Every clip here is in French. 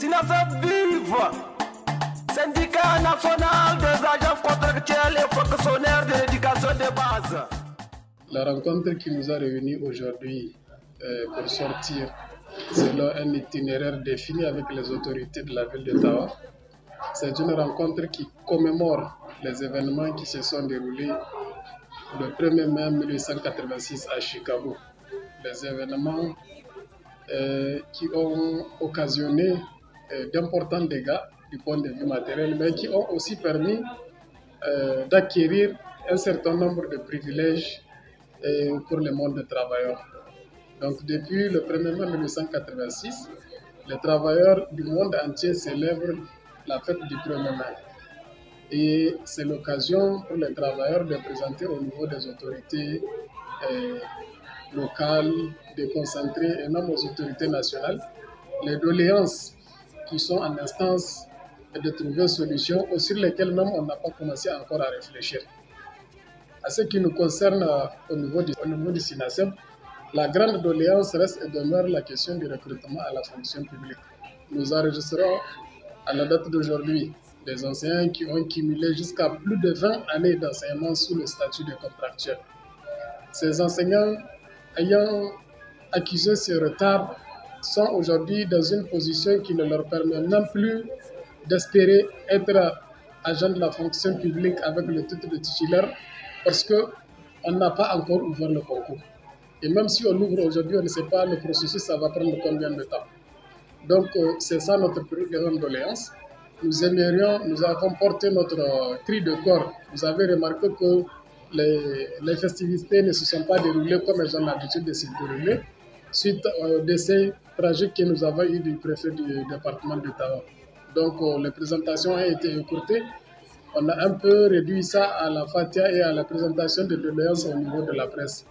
SYNASEB vive, syndicat national des agents contractuels et fonctionnaires de l'éducation de base. La rencontre qui nous a réunis aujourd'hui pour sortir selon un itinéraire défini avec les autorités de la ville d'Ottawa, c'est une rencontre qui commémore les événements qui se sont déroulés le 1er mai 1886 à Chicago. Les événements qui ont occasionné d'importants dégâts du point de vue matériel, mais qui ont aussi permis d'acquérir un certain nombre de privilèges pour le monde des travailleurs. Donc depuis le 1er mai 1886, les travailleurs du monde entier célèbrent la fête du 1er mai. Et c'est l'occasion pour les travailleurs de présenter au niveau des autorités locales, de concentrer et même aux autorités nationales les doléances qui sont en instance et de trouver une solution sur lesquelles même on n'a pas commencé encore à réfléchir. À ce qui nous concerne au niveau du SYNASEB, la grande doléance reste et demeure la question du recrutement à la fonction publique. Nous enregistrons à la date d'aujourd'hui des enseignants qui ont cumulé jusqu'à plus de 20 années d'enseignement sous le statut de contractuel. Ces enseignants ayant accusé ce retard sont aujourd'hui dans une position qui ne leur permet même plus d'espérer être agent de la fonction publique avec le titre de titulaire parce qu'on n'a pas encore ouvert le concours. Et même si on ouvre aujourd'hui, on ne sait pas le processus, ça va prendre combien de temps. Donc c'est ça notre plus grande doléance. Nous avons porté notre cri de corps. Vous avez remarqué que les festivités ne se sont pas déroulées comme elles ont l'habitude de se dérouler suite au décès tragique que nous avons eu du préfet du département d'Ottawa. Donc les présentations ont été écourtées. On a un peu réduit ça à la fatia et à la présentation des doléances au niveau de la presse.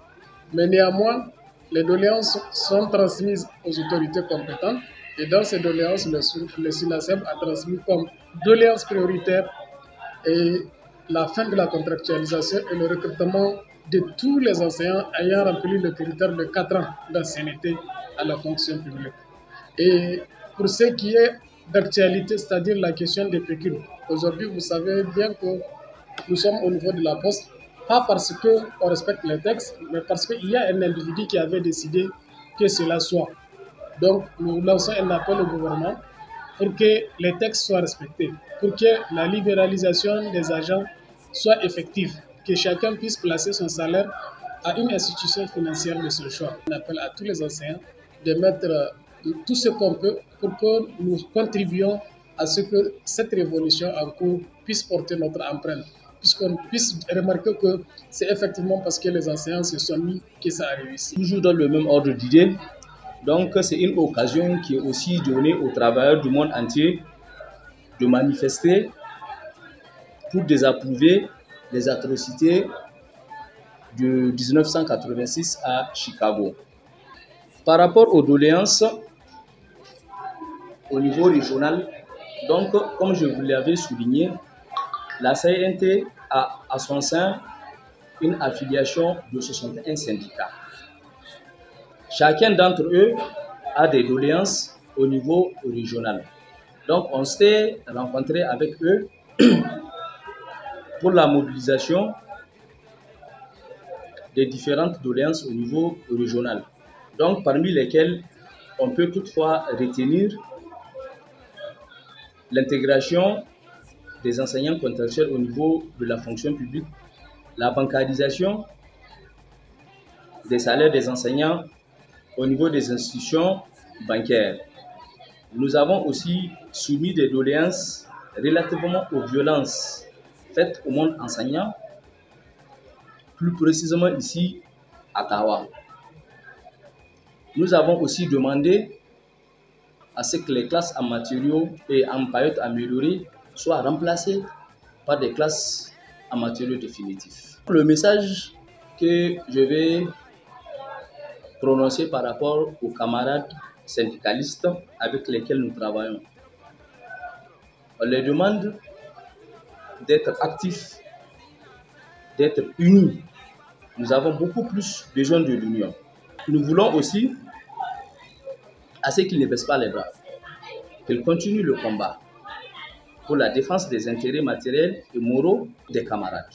Mais néanmoins, les doléances sont transmises aux autorités compétentes. Et dans ces doléances, le SYNASEB a transmis comme doléance prioritaire et la fin de la contractualisation et le recrutement de tous les enseignants ayant rempli le critère de 4 ans d'ancienneté à la fonction publique. Et pour ce qui est d'actualité, c'est-à-dire la question des pécules, aujourd'hui, vous savez bien que nous sommes au niveau de la poste, pas parce qu'on respecte les textes, mais parce qu'il y a un individu qui avait décidé que cela soit. Donc, nous lançons un appel au gouvernement pour que les textes soient respectés, pour que la libéralisation des agents soit effective, que chacun puisse placer son salaire à une institution financière de son choix. On appelle à tous les enseignants de mettre tout ce qu'on peut pour que nous contribuions à ce que cette révolution en cours puisse porter notre empreinte, puisqu'on puisse remarquer que c'est effectivement parce que les enseignants se sont mis que ça a réussi. Toujours dans le même ordre d'idée. Donc, c'est une occasion qui est aussi donnée aux travailleurs du monde entier de manifester pour désapprouver les atrocités de 1986 à Chicago. Par rapport aux doléances au niveau régional, donc, comme je vous l'avais souligné, la CNT a à son sein une affiliation de 61 syndicats. Chacun d'entre eux a des doléances au niveau régional. Donc, on s'est rencontré avec eux pour la mobilisation des différentes doléances au niveau régional. Donc, parmi lesquelles on peut toutefois retenir l'intégration des enseignants contractuels au niveau de la fonction publique, la bancarisation des salaires des enseignants au niveau des institutions bancaires. Nous avons aussi soumis des doléances relativement aux violences faites au monde enseignant, plus précisément ici à Ottawa. Nous avons aussi demandé à ce que les classes en matériaux et en paillotes améliorées soient remplacées par des classes en matériaux définitifs. Le message que je vais prononcer par rapport aux camarades syndicalistes avec lesquels nous travaillons. On leur demande d'être actifs, d'être unis. Nous avons beaucoup plus besoin de l'union. Nous voulons aussi à ce qu'ils ne baissent pas les bras. qu'elle continue le combat pour la défense des intérêts matériels et moraux des camarades.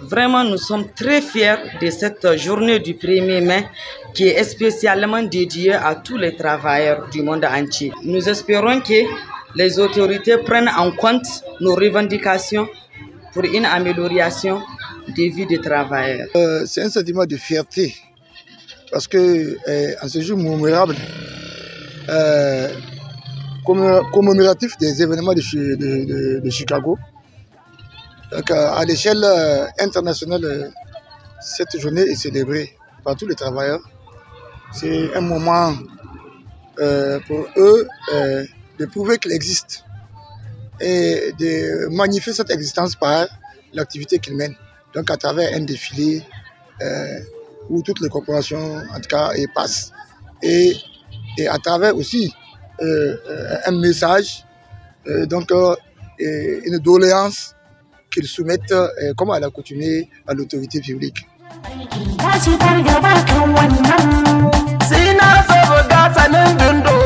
Vraiment, nous sommes très fiers de cette journée du 1er mai qui est spécialement dédiée à tous les travailleurs du monde entier. Nous espérons que les autorités prennent en compte nos revendications pour une amélioration des vies des travailleurs. C'est un sentiment de fierté parce que en ce jour mémorable, commémoratif des événements de Chicago, donc, à l'échelle internationale, cette journée est célébrée par tous les travailleurs. C'est un moment pour eux de prouver qu'ils existent et de magnifier cette existence par l'activité qu'ils mènent. Donc à travers un défilé où toutes les corporations en tout cas passent et à travers aussi un message, donc une doléance qu'ils soumettent, comme à l'accoutumée, à l'autorité publique. Sina so ga sanin dundo